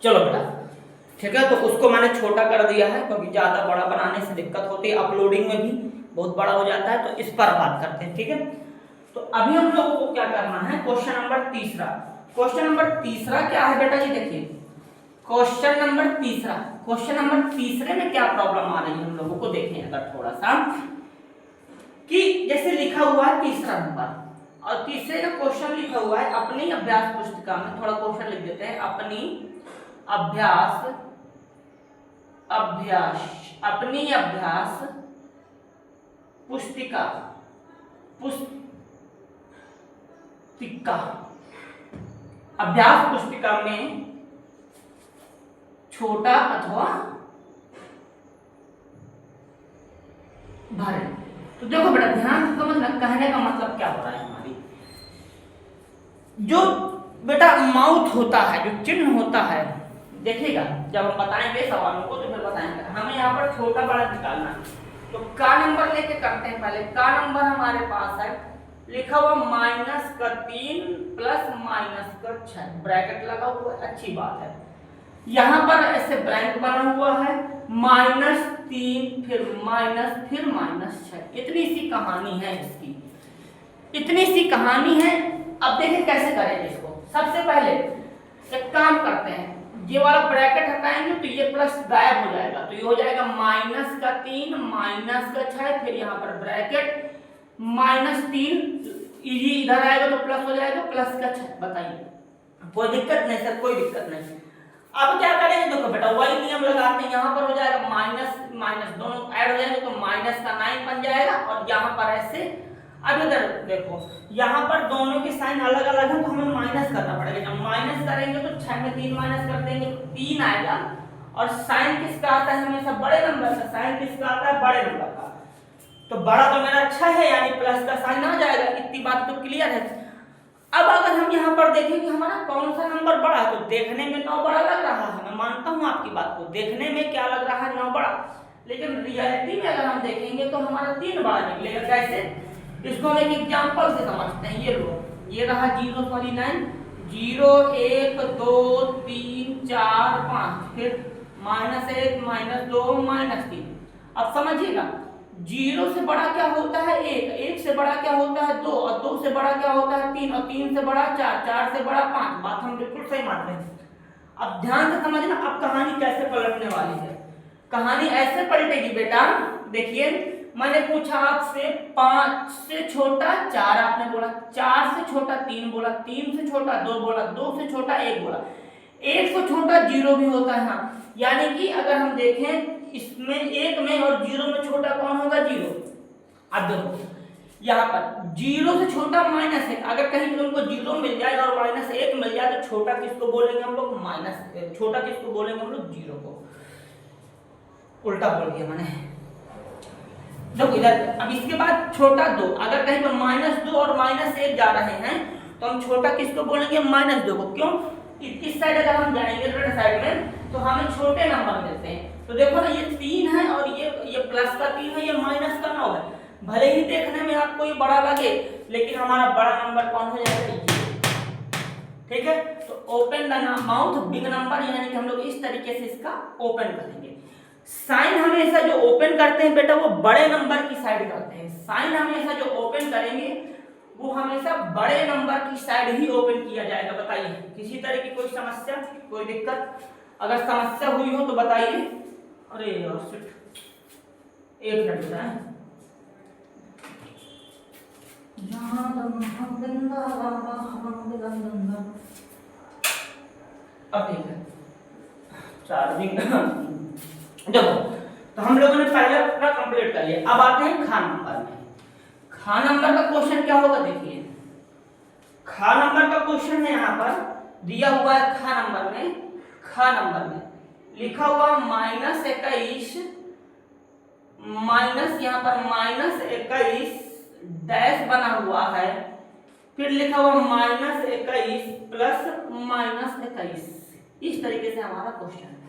चलो बेटा, ठीक है। तो उसको मैंने छोटा कर दिया है क्योंकि ज़्यादा बड़ा बनाने से दिक्कत होती है, अपलोडिंग में भी बहुत बड़ा हो जाता है। तो इस पर बात करते हैं, ठीक है। तो अभी हम लोगों को क्या करना है, क्वेश्चन नंबर तीसरा। क्वेश्चन नंबर तीसरा क्या है बेटा जी, देखिए क्वेश्चन नंबर तीसरा। क्वेश्चन नंबर तीसरे में क्या प्रॉब्लम आ रही है हम लोगों को देखें अगर थोड़ा सा, कि जैसे लिखा हुआ है तीसरा नंबर और तीसरे का क्वेश्चन लिखा हुआ है अपनी अभ्यास पुस्तिका में, थोड़ा क्वेश्चन लिख देते हैं, अपनी अभ्यास अपनी अभ्यास पुस्तिका अभ्यास पुस्तिका में छोटा अथवा भरे। तो देखो बेटा ध्यान से समझना, कहने का मतलब क्या हो रहा है, हमारी जो बेटा माउथ होता है, जो चिन्ह होता है, देखिएगा जब हम बताएंगे सवालों को तो फिर बताएंगे। हमें यहाँ पर छोटा बड़ा निकालना है, तो का नंबर लेके करते हैं। पहले का नंबर हमारे पास है लिखा हुआ -3 प्लस -6, ब्रैकेट लगा हुआ है, अच्छी बात है। यहाँ पर ऐसे ब्लैंक बना हुआ है, -3 फिर -6। इतनी सी कहानी है इसकी, इतनी सी कहानी है। अब देखिए कैसे करेंगे इसको। सबसे पहले एक काम करते हैं, ये वाला ब्रैकेट हटाएंगे तो ये प्लस गायब हो जाएगा, तो ये हो जाएगा -3 -6, फिर यहाँ पर ब्रैकेट -3, ये इधर आएगा तो प्लस हो जाएगा, +6। बताइए कोई दिक्कत नहीं सर, कोई दिक्कत नहीं। अब क्या करेंगे, देखो बेटा वही नियम लगाते हैं, यहाँ पर हो जाएगा माइनस माइनस दोनों ऐड हो जाएंगे तो -9 बन जाएगा, और यहाँ पर ऐसे। अब इधर देखो यहाँ पर दोनों के साइन अलग अलग है तो हमें माइनस करना पड़ेगा। जब माइनस करेंगे तो 6 में 3 माइनस कर देंगे तो 3 आएगा, और साइन किसका आता है हमेशा बड़े नंबर का, साइन किसका आता है बड़े नंबर का। तो बड़ा तो मेरा अच्छा है, यानी प्लस का साइन आ जाएगा, इतनी बात तो क्लियर है। अब अगर हम यहाँ पर देखें कि हमारा कौन सा नंबर बड़ा है, तो देखने में 9 बड़ा लग रहा है, मैं मानता हूँ आपकी बात को, देखने में क्या लग रहा है 9 बड़ा, लेकिन रियलिटी में अगर हम देखेंगे तो हमारा 3 बड़ा निकलेगा। कैसे, इसको हम एक एग्जांपल से समझते हैं। ये लो, ये रहा 0 वाली लाइन, 0 1 2 3 4 5, फिर -1 -2 -3। अब समझिएगा 0 से बड़ा क्या होता है 1, 1 से बड़ा क्या होता है 2, और 2 से बड़ा क्या होता है 3, और 3 से बड़ा 4, 4 से बड़ा 5। बात हम बिल्कुल सही मान रहे हैं। अब ध्यान से समझना, अब कहानी कैसे पलटने वाली है। कहानी ऐसे पलटेगी बेटा, देखिए मैंने पूछा आपसे 5 से छोटा 4 आपने बोला, 4 से छोटा 3 बोला, 3 से छोटा 2 बोला, 2 से छोटा 1 बोला, 1 से छोटा 0 भी होता है। हाँ, यानी कि अगर हम देखें इसमें 1 में और 0 में छोटा कौन होगा 0। अब देखो यहाँ पर 0 से छोटा -1, अगर कहीं पर उनको 0 मिल जाए और -1 मिल जाए तो छोटा किसको बोलेंगे हम लोग, छोटा किसको बोलेंगे हम लोग 0 को। उल्टा बोल दिया मैंने, देखो इधर। अब इसके बाद छोटा 2, अगर कहीं पर -2 और -1 जा रहे हैं तो हम छोटा किसको बोलेंगे -2 को। क्यों, इस साइड अगर हम जाएंगे लेफ्ट साइड में तो हमें छोटे नंबर मिलते हैं। तो देखो ना ये 3 है और ये प्लस का 3 है, ये माइनस का 9 है। भले ही देखने में आपको ये बड़ा लगे, लेकिन हमारा बड़ा नंबर कौन हो जाएगा ये, ठीक है। तो open the mouth big number, यानी कि हम लोग इस तरीके से इसका ओपन करेंगे। साइन हमेशा जो ओपन करते हैं बेटा वो बड़े नंबर की साइड करते हैं। साइन हमेशा जो ओपन करेंगे वो हमेशा बड़े नंबर की साइड ही ओपन किया जाएगा। बताइए किसी तरह की कोई समस्या, कोई दिक्कत? अगर समस्या हुई हो तो बताइए। अरे यार शिट, एक मिनट बेटा, अब ठीक है चार्जिंग। देखो तो हम लोगों ने पहले पूरा कंप्लीट कर लिया। अब आते हैं खा नंबर में। खा नंबर का क्वेश्चन क्या होगा, देखिए खा नंबर का क्वेश्चन है, यहाँ पर दिया हुआ है खा नंबर में लिखा हुआ -21 माइनस, यहाँ पर -21 डैश बना हुआ है, फिर लिखा हुआ -21 प्लस -21। इस तरीके से हमारा क्वेश्चन है।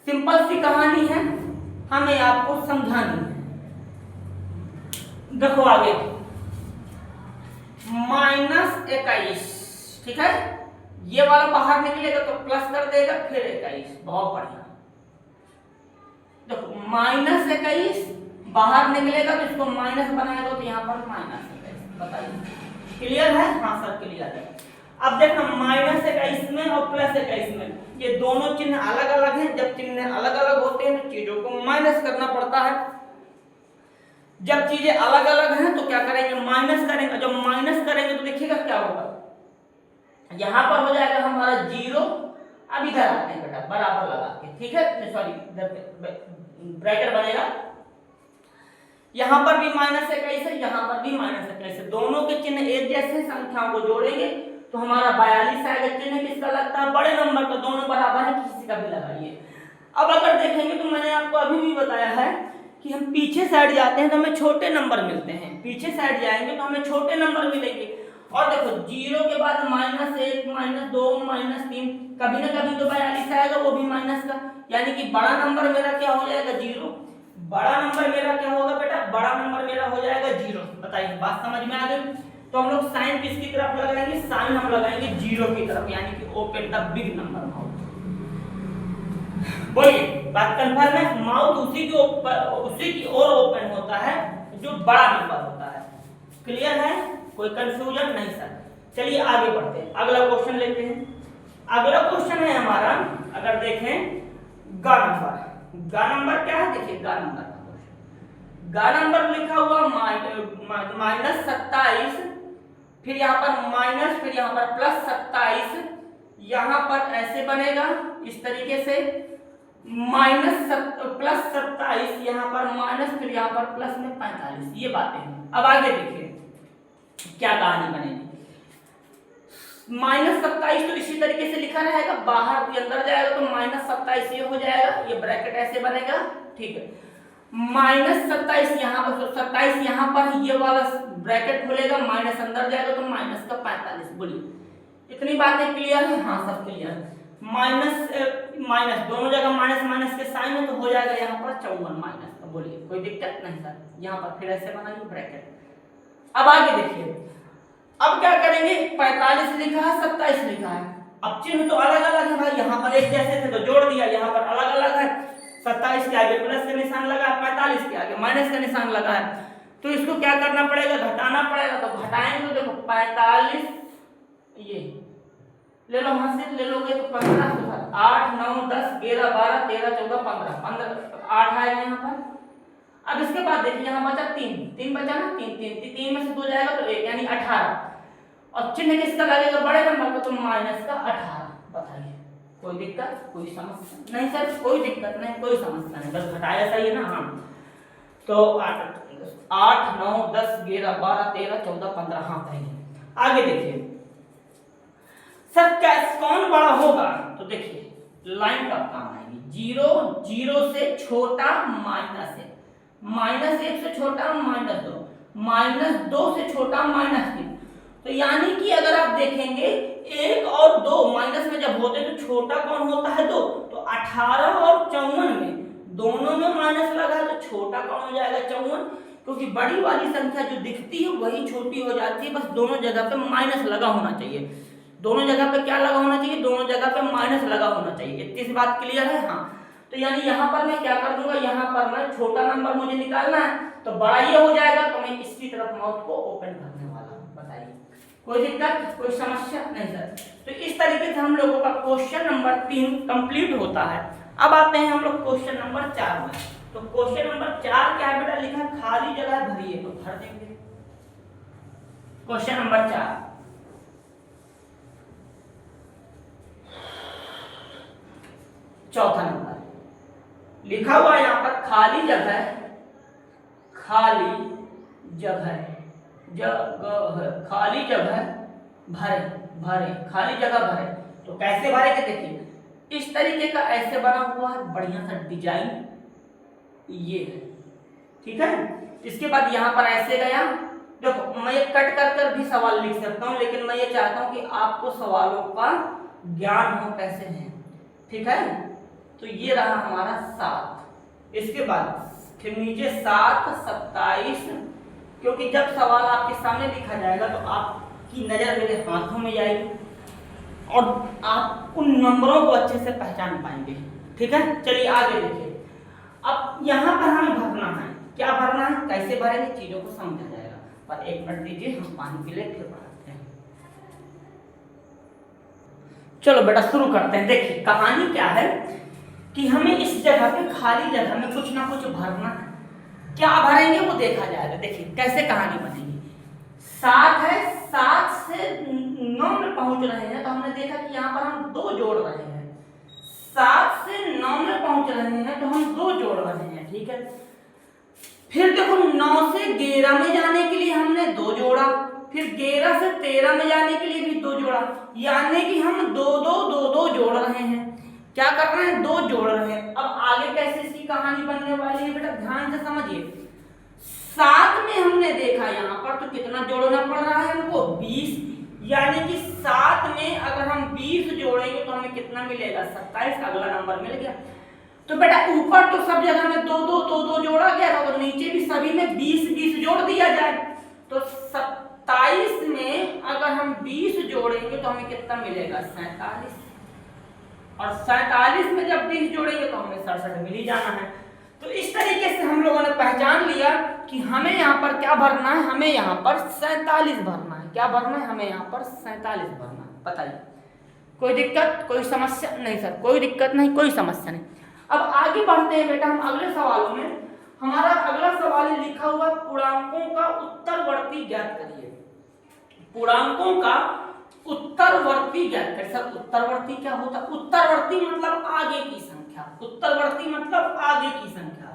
सिंपल सी कहानी है, हमें आपको समझानी है। देखो आगे -21, ठीक है, ये वाला बाहर निकलेगा तो प्लस कर देगा, फिर 21, बहुत बढ़िया। देखो -21 बाहर निकलेगा तो इसको माइनस बनाएगा तो यहाँ पर -21, बताइए क्लियर है? हाँ सर क्लियर है। अब देखना -21 में और +21 में ये दोनों चिन्ह अलग अलग हैं। जब चिन्ह अलग अलग होते हैं तो चीजों को माइनस करना पड़ता है। जब चीजें अलग अलग हैं तो क्या करेंगे, माइनस करेंगे। जब माइनस करेंगे तो देखिएगा क्या होगा, यहां पर हो जाएगा हमारा 0। अब इधर आते हैं बेटा बराबर लगा के, ठीक है, सॉरी ब्रैकेट बनेगा। यहां पर भी -21 है, यहां पर भी -21 है, दोनों के चिन्ह एक जैसे, संख्याओं को जोड़ेंगे तो हमारा 42 आएगा। चिन्ह किसका लगता है, बड़े नंबर का, दोनों बराबर है, किसी का भी लगाइए। अब अगर देखेंगे तो मैंने आपको अभी भी बताया है कि हम पीछे साइड जाते हैं तो हमें छोटे नंबर मिलते हैं, पीछे साइड जाएंगे तो हमें छोटे नंबर मिलेंगे। और देखो 0 के बाद -1 -2 -3 कभी ना कभी तो 42 आएगा, वो भी माइनस का, यानी कि बड़ा नंबर मेरा क्या हो जाएगा 0। बड़ा नंबर मेरा क्या होगा बेटा, बड़ा नंबर मेरा हो जाएगा 0। बताइए बात समझ में आ गई? तो हम लोग साइन किसकी तरफ लगाएंगे, साइन हम लगाएंगे 0 की तरफ, यानी कि open the big number mouth. बोलिए बात कंफर्म है? माउथ उसी की ओर ओपन होता है जो बड़ा नंबर होता है। क्लियर है? कोई कंफ्यूजन नहीं सर। चलिए आगे बढ़ते हैं, अगला क्वेश्चन लेते हैं। अगला क्वेश्चन है हमारा, अगर देखें गा नंबर। गा नंबर क्या है, देखिए गा नंबर का क्वेश्चन। गा नंबर लिखा हुआ -27, फिर यहाँ पर माइनस, फिर यहाँ पर +27, यहाँ पर ऐसे बनेगा इस तरीके से, +27 यहाँ पर माइनस, फिर यहाँ पर प्लस में 45, ये बातें हैं। अब आगे देखिए क्या कहानी बनेगी। -27 तो इसी तरीके से लिखा रहेगा, बाहर भी अंदर जाएगा तो -27 ये हो जाएगा, ये ब्रैकेट ऐसे बनेगा, ठीक है। -27 यहाँ पर, 27 यहाँ पर ये वाला ब्रैकेट खुलेगा, माइनस अंदर जाएगा तो माइनस का 45। बोलिए इतनी बातें क्लियर है? हाँ सब क्लियर है। माइनस दोनों जगह माइनस के साइन है तो हो जाएगा यहाँ पर 54 माइनस का। बोलिए कोई दिक्कत नहीं सर। यहाँ पर फिर ऐसे बनाइए ब्रैकेट। अब आगे देखिए, अब क्या करेंगे, 45 लिखा है, 27 लिखा है, अब चिन्ह तो अलग अलग है भाई, यहाँ पर एक जैसे थे तो जोड़ दिया, यहाँ पर अलग अलग है। 27 के आगे प्लस का निशान लगा, 45 के आगे माइनस का निशान लगा है, तो इसको क्या करना पड़ेगा, घटाना पड़ेगा। तो घटाएंगे तो देखो 45 ये ले लो, वहां से ले लोगे तो 15 के बाद 8 9 10 11 12 13 14 15 8 आएगा यहाँ पर। अब इसके बाद देखिए यहाँ बचा 3 बचा ना, 3 में से 2 जाएगा तो 1, यानी 18। और चिन्ह किसका लगेगा, बड़े नंबर का, तो माइनस का 18। बताइए कोई दिक्कत, कोई समस्या नहीं सर? कोई दिक्कत नहीं, कोई समस्या नहीं, बस घटाया सही है ना। हाँ तो 8 9 10 11 12 13 14 15, हाँ सही है। आगे देखिए सर कौन बड़ा होगा, तो देखिए लाइन कब काम आएगी, 0 से छोटा -1, -1 से छोटा -2, -2 से छोटा -3। तो यानी कि अगर आप देखेंगे 1 और 2 माइनस में जब होते तो छोटा कौन होता है 2, तो 18 और 54 में दोनों में माइनस लगा है तो छोटा कौन हो जाएगा 54, क्योंकि बड़ी वाली संख्या जो दिखती है वही छोटी हो जाती है, बस दोनों जगह पे माइनस लगा होना चाहिए। दोनों जगह पे क्या लगा होना चाहिए, दोनों जगह पे माइनस लगा होना चाहिए। इतनी सी बात क्लियर है? हाँ तो यानी यहाँ पर मैं क्या कर दूंगा, यहाँ पर मैं छोटा नंबर मुझे निकालना है तो बड़ा ये हो जाएगा, तो मैं इसकी तरफ माउथ को ओपन करने वाला हूँ। बताइए कोई दिक्कत, कोई समस्या नहीं सर? तो इस तरीके से हम लोगों का क्वेश्चन नंबर 3 कंप्लीट होता है। अब आते हैं हम लोग क्वेश्चन नंबर 4 में। तो क्वेश्चन नंबर 4 क्या है बेटा, लिखा है खाली जगह भरिए, तो भर देंगे। क्वेश्चन नंबर 4 चौथा नंबर लिखा हुआ यहाँ पर खाली जगह खाली जगह भरे खाली जगह भरे। तो कैसे भरेंगे, देखिए इस तरीके का ऐसे बना हुआ है बढ़िया सा डिजाइन, ये है ठीक है। इसके बाद यहाँ पर ऐसे गया, देखो मैं कट कर भी सवाल लिख सकता हूँ, लेकिन मैं ये चाहता हूँ कि आपको सवालों का ज्ञान हो कैसे है, ठीक है। तो ये रहा हमारा 7, इसके बाद फिर नीचे 7 27, क्योंकि जब सवाल आपके सामने लिखा जाएगा तो आपकी नजर मेरे हाथों में जाएगी, और आप उन नंबरों को अच्छे से पहचान पाएंगे। ठीक है, चलिए आगे देखिए। अब यहाँ पर हमें भरना है, क्या भरना है, कैसे भरेंगे, चीजों को समझा जाएगा। पर एक मिनट दीजिए, हम पानी पी ले फिर पढ़ाते हैं। चलो बेटा शुरू करते हैं। देखिए कहानी क्या है कि हमें इस जगह पे खाली जगह में कुछ ना कुछ भरना है। क्या भरेंगे वो देखा जाएगा। देखिए कैसे कहानी बनेगी। 7 है, 7 से 9 में पहुंच रहे हैं, तो हमने देखा कि यहाँ पर हम 2 जोड़ रहे हैं। 7 से 9 में पहुंच रहे हैं तो हम 2 जोड़ रहे हैं। ठीक है, फिर देखो 9 से 11 में जाने के लिए हमने 2 जोड़ा, फिर 11 से 13 में जाने के लिए भी 2 जोड़ा, यानी कि हम 2 जोड़ रहे हैं। क्या कर रहे हैं, 2 जोड़ रहे हैं। अब आगे कैसे इसकी कहानी बनने वाली है बेटा, ध्यान से समझिए। 7 में हमने देखा यहाँ पर तो कितना जोड़ना पड़ रहा है हमको, 20, यानी कि 7 में अगर हम 20 जोड़ेंगे तो हमें कितना मिलेगा, 27, अगला नंबर मिल गया। तो बेटा ऊपर तो सब जगह में 2 जोड़ा गया था, तो नीचे भी सभी में 20 जोड़ दिया जाए। तो 27 में अगर हम 20 जोड़ेंगे तो हमें कितना मिलेगा, 47, और 47 में जब 20 जोड़ेंगे तो हमें 67 मिल ही जाना है। तो इस तरीके से हम लोगों ने पहचान लिया कि हमें यहाँ पर क्या भरना है, हमें यहाँ पर 47 भरना है। क्या भरना है, हमें यहाँ पर 47 भरना है। बताइए कोई दिक्कत, कोई समस्या नहीं सर, कोई दिक्कत नहीं, कोई समस्या नहीं। अब आगे बढ़ते हैं बेटा हम अगले सवालों में। हमारा अगला सवाल लिखा हुआ पूर्णांकों का उत्तरवर्ती ज्ञात करिए। पूर्णांकों का उत्तरवर्ती ज्ञात करिए। सर उत्तरवर्ती क्या होता है, उत्तरवर्ती मतलब आगे की संख्या, उत्तरवर्ती मतलब आगे की संख्या।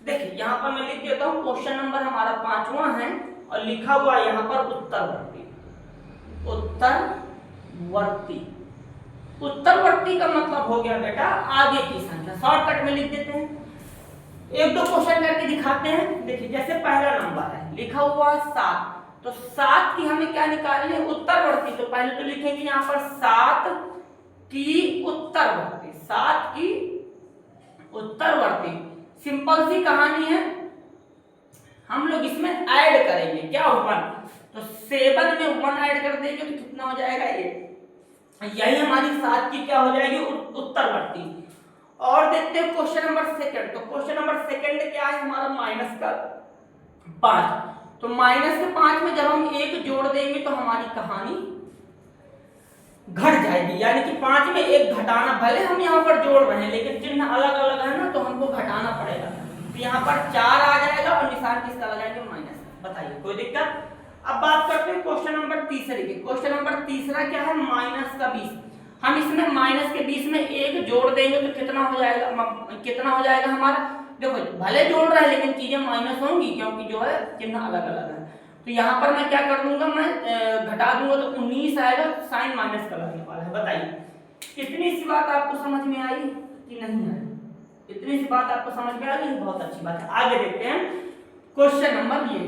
देखिए यहाँ पर मैं लिख देता हूँ, क्वेश्चन नंबर हमारा 5वां है और लिखा हुआ यहाँ पर उत्तरवर्ती। उत्तरवर्ती, उत्तरवर्ती का मतलब हो गया बेटा आगे की संख्या। शॉर्टकट में लिख देते हैं, 1-2 क्वेश्चन करके दिखाते हैं। देखिए जैसे पहला नंबर है लिखा हुआ 7, तो 7 की हमें क्या निकालनी है, उत्तरवर्ती। तो पहले तो लिखेंगे यहाँ पर 7 की उत्तरवर्ती, 7 की उत्तरवर्ती। सिंपल सी कहानी है, हम लोग इसमें ऐड करेंगे क्या, 1। तो 7 में 1 ऐड कर देंगे तो कितना हो जाएगा, 8। यही हमारी 7 की क्या हो जाएगी, उत्तरवर्ती। और देखते हैं क्वेश्चन नंबर 2। तो क्वेश्चन नंबर 2 क्या है हमारा, माइनस का 5। तो माइनस के 5 में जब हम 1 जोड़ देंगे तो हमारी कहानी घट जाएगी, यानी कि 5 में 1 घटाना। भले हम यहाँ पर जोड़ रहे हैं लेकिन चिन्ह अलग अलग है ना, तो हमको घटाना पड़ेगा। तो यहाँ पर 4 आ जाएगा और निशान किसका लगाएंगे, माइनस। बताइए कोई दिक्कत। अब बात करते हैं क्वेश्चन नंबर 3 की। क्वेश्चन नंबर 3 क्या है, माइनस का 20। हम इसमें माइनस के 20 में 1 जोड़ देंगे तो कितना हो जाएगा, कितना हो जाएगा हमारा। देखो भले जोड़ रहा है लेकिन चीजें माइनस होंगी क्योंकि जो है चिन्ह अलग अलग है। तो यहाँ पर मैं क्या कर दूंगा, मैं घटा दूंगा तो 19 आएगा, साइन माइनस का लगने वाला है। बताइए इतनी सी बात आपको समझ में आई कि नहीं आई, इतनी सी बात आपको समझ में आ गई, बहुत अच्छी बात है। आगे देखते हैं क्वेश्चन नंबर ये।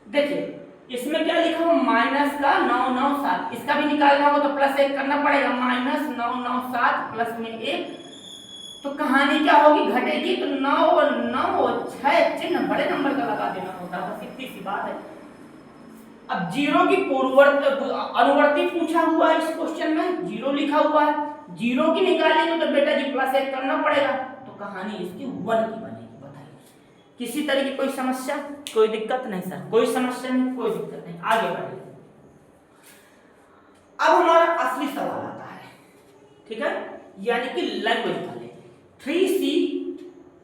देखिए इसमें क्या लिखा हुआ, माइनस का 997, इसका भी निकालना होगा तो प्लस 1 करना पड़ेगा। माइनस 997 प्लस में 1, तो कहानी क्या होगी, घटेगी। तो 9 और 9 और 6 चिन्ह बड़े नंबर का लगा देना होता है, बस इतनी सी बात है। अब 0 की अनुवर्ती पूछा हुआ है इस क्वेश्चन में, 0 लिखा हुआ है। 0 की निकालेंगे तो बेटा जी प्लस 1 करना पड़ेगा, तो कहानी इसकी 1 की बनेगी। बताइए किसी तरह की कोई समस्या, कोई दिक्कत नहीं सर, कोई समस्या नहीं, कोई दिक्कत नहीं। आगे बढ़िए। अब हमारा असली सवाल आता है, ठीक है, यानी कि लैंग्वेज वाले 3C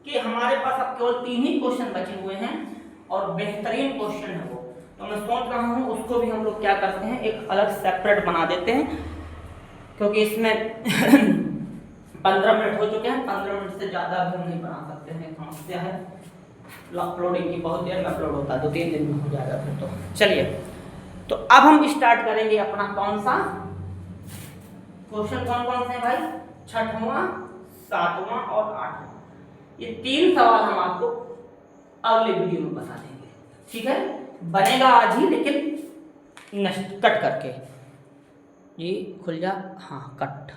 के हमारे पास अब केवल 3 ही क्वेश्चन बचे हुए हैं और बेहतरीन क्वेश्चन है वो। तो मैं सोच रहा हूँ उसको भी हम लोग क्या करते हैं, एक अलग सेपरेट बना देते हैं, क्योंकि इसमें 15 मिनट हो चुके हैं, 15 मिनट से ज़्यादा भी हम नहीं बना सकते हैं, समस्या है अपलोडिंग की, बहुत देर में अपलोड होता है, 2-3 दिन में हो जाएगा फिर। तो चलिए, तो अब हम स्टार्ट करेंगे अपना कौन सा क्वेश्चन, कौन से हैं भाई, 6वां, 7वां और 8वां। ये 3 सवाल हम आपको अगले वीडियो में बता देंगे, ठीक है। बनेगा आज ही लेकिन कट करके, ये खुल जा, हाँ कट